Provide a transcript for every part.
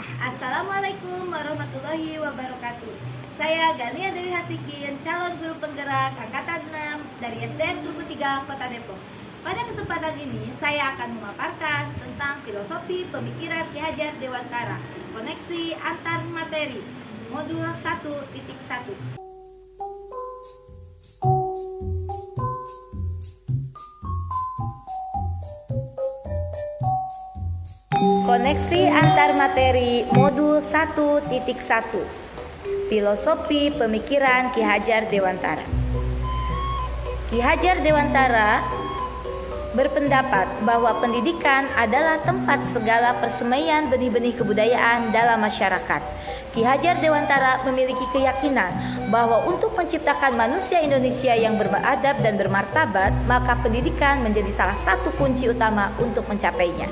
Assalamualaikum warahmatullahi wabarakatuh. Saya Gania Dewi Hasikin, calon guru penggerak angkatan 6 dari SDN Tugu 3 Kota Depok. Pada kesempatan ini saya akan memaparkan tentang filosofi pemikiran Ki Hajar Dewantara, koneksi antar materi, modul 1.1. Koneksi antar materi modul 1.1. Filosofi pemikiran Ki Hajar Dewantara. Ki Hajar Dewantara berpendapat bahwa pendidikan adalah tempat segala persemaian benih-benih kebudayaan dalam masyarakat. Ki Hajar Dewantara memiliki keyakinan bahwa untuk menciptakan manusia Indonesia yang beradab dan bermartabat, maka pendidikan menjadi salah satu kunci utama untuk mencapainya.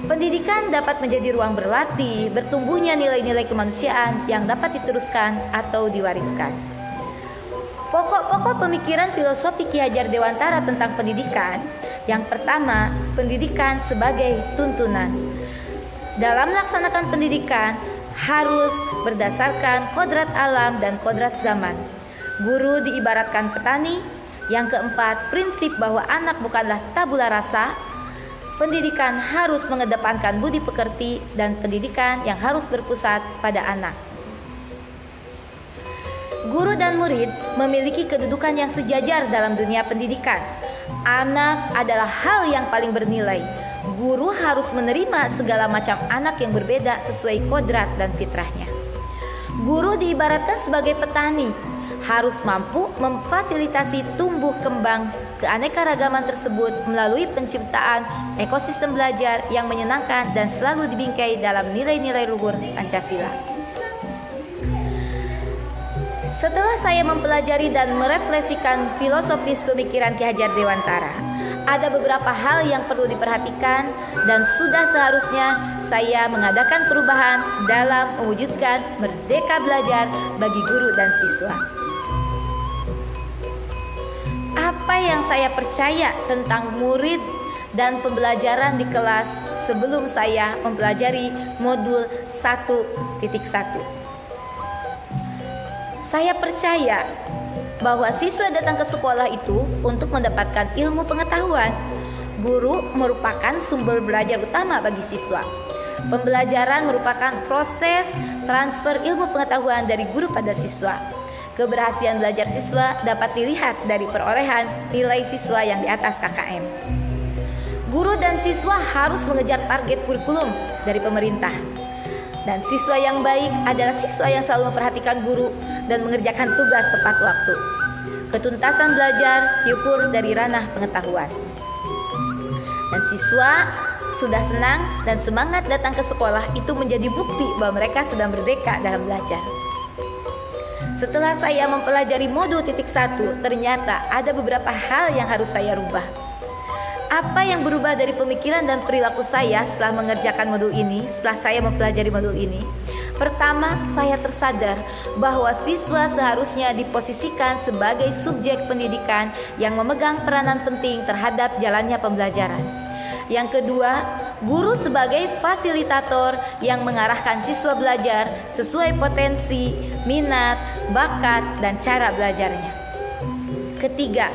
Pendidikan dapat menjadi ruang berlatih, bertumbuhnya nilai-nilai kemanusiaan yang dapat diteruskan atau diwariskan. Pokok-pokok pemikiran filosofi Ki Hajar Dewantara tentang pendidikan. Yang pertama, pendidikan sebagai tuntunan. Dalam melaksanakan pendidikan harus berdasarkan kodrat alam dan kodrat zaman. Guru diibaratkan petani. Yang keempat, prinsip bahwa anak bukanlah tabula rasa. Pendidikan harus mengedepankan budi pekerti dan pendidikan yang harus berpusat pada anak. Guru dan murid memiliki kedudukan yang sejajar dalam dunia pendidikan. Anak adalah hal yang paling bernilai. Guru harus menerima segala macam anak yang berbeda sesuai kodrat dan fitrahnya. Guru diibaratkan sebagai petani, harus mampu memfasilitasi tumbuh kembang keanekaragaman tersebut melalui penciptaan ekosistem belajar yang menyenangkan dan selalu dibingkai dalam nilai-nilai luhur Pancasila. Setelah saya mempelajari dan merefleksikan filosofis pemikiran Ki Hajar Dewantara, ada beberapa hal yang perlu diperhatikan dan sudah seharusnya saya mengadakan perubahan dalam mewujudkan merdeka belajar bagi guru dan siswa. Apa yang saya percaya tentang murid dan pembelajaran di kelas sebelum saya mempelajari modul 1.1. Saya percaya bahwa siswa datang ke sekolah itu untuk mendapatkan ilmu pengetahuan. Guru merupakan sumber belajar utama bagi siswa. Pembelajaran merupakan proses transfer ilmu pengetahuan dari guru pada siswa. Keberhasilan belajar siswa dapat dilihat dari perolehan nilai siswa yang di atas KKM. Guru dan siswa harus mengejar target kurikulum dari pemerintah. Dan siswa yang baik adalah siswa yang selalu memperhatikan guru dan mengerjakan tugas tepat waktu. Ketuntasan belajar diukur dari ranah pengetahuan. Dan siswa sudah senang dan semangat datang ke sekolah itu menjadi bukti bahwa mereka sudah merdeka dalam belajar. Setelah saya mempelajari modul 1, ternyata ada beberapa hal yang harus saya rubah. Apa yang berubah dari pemikiran dan perilaku saya setelah mengerjakan modul ini, setelah saya mempelajari modul ini? Pertama, saya tersadar bahwa siswa seharusnya diposisikan sebagai subjek pendidikan yang memegang peranan penting terhadap jalannya pembelajaran. Yang kedua, guru sebagai fasilitator yang mengarahkan siswa belajar sesuai potensi, minat, bakat, dan cara belajarnya. Ketiga,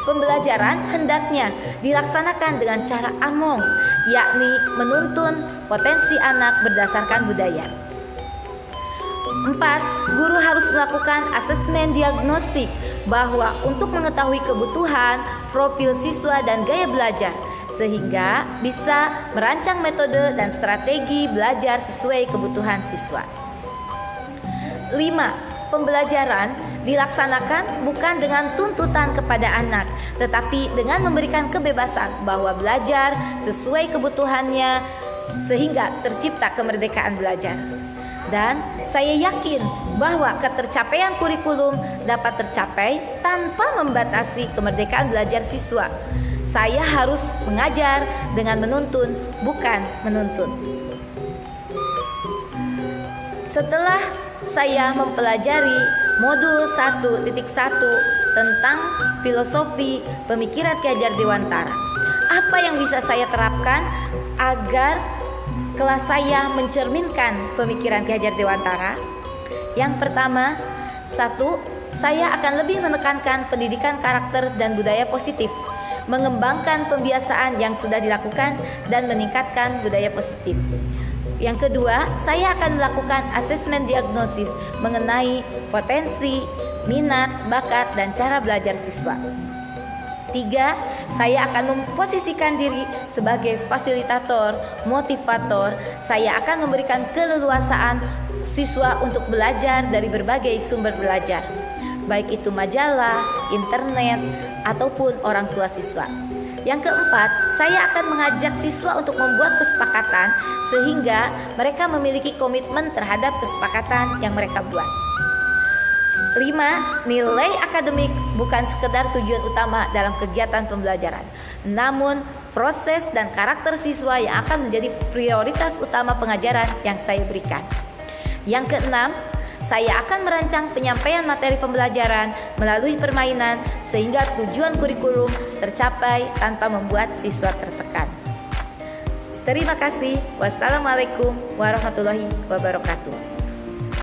pembelajaran hendaknya dilaksanakan dengan cara among, yakni menuntun potensi anak berdasarkan budaya. 4. Guru harus melakukan asesmen diagnostik bahwa untuk mengetahui kebutuhan, profil siswa, dan gaya belajar, sehingga bisa merancang metode dan strategi belajar sesuai kebutuhan siswa. 5. Pembelajaran dilaksanakan bukan dengan tuntutan kepada anak, tetapi dengan memberikan kebebasan bahwa belajar sesuai kebutuhannya sehingga tercipta kemerdekaan belajar. Dan saya yakin bahwa ketercapaian kurikulum dapat tercapai tanpa membatasi kemerdekaan belajar siswa. Saya harus mengajar dengan menuntun, bukan menuntut. Setelah saya mempelajari modul 1.1 tentang filosofi pemikiran Ki Hajar Dewantara, apa yang bisa saya terapkan agar kelas saya mencerminkan pemikiran Ki Hajar Dewantara? Yang pertama, 1. Saya akan lebih menekankan pendidikan karakter dan budaya positif, mengembangkan pembiasaan yang sudah dilakukan dan meningkatkan budaya positif. Yang kedua, saya akan melakukan asesmen diagnosis mengenai potensi, minat, bakat, dan cara belajar siswa. 3. Saya akan memposisikan diri sebagai fasilitator, motivator. Saya akan memberikan keleluasaan siswa untuk belajar dari berbagai sumber belajar, baik itu majalah, internet, ataupun orang tua siswa. Yang keempat, saya akan mengajak siswa untuk membuat kesepakatan sehingga mereka memiliki komitmen terhadap kesepakatan yang mereka buat. 5. Nilai akademik bukan sekedar tujuan utama dalam kegiatan pembelajaran, namun proses dan karakter siswa yang akan menjadi prioritas utama pengajaran yang saya berikan. Yang keenam, saya akan merancang penyampaian materi pembelajaran melalui permainan sehingga tujuan kurikulum tercapai tanpa membuat siswa tertekan. Terima kasih. Wassalamualaikum warahmatullahi wabarakatuh.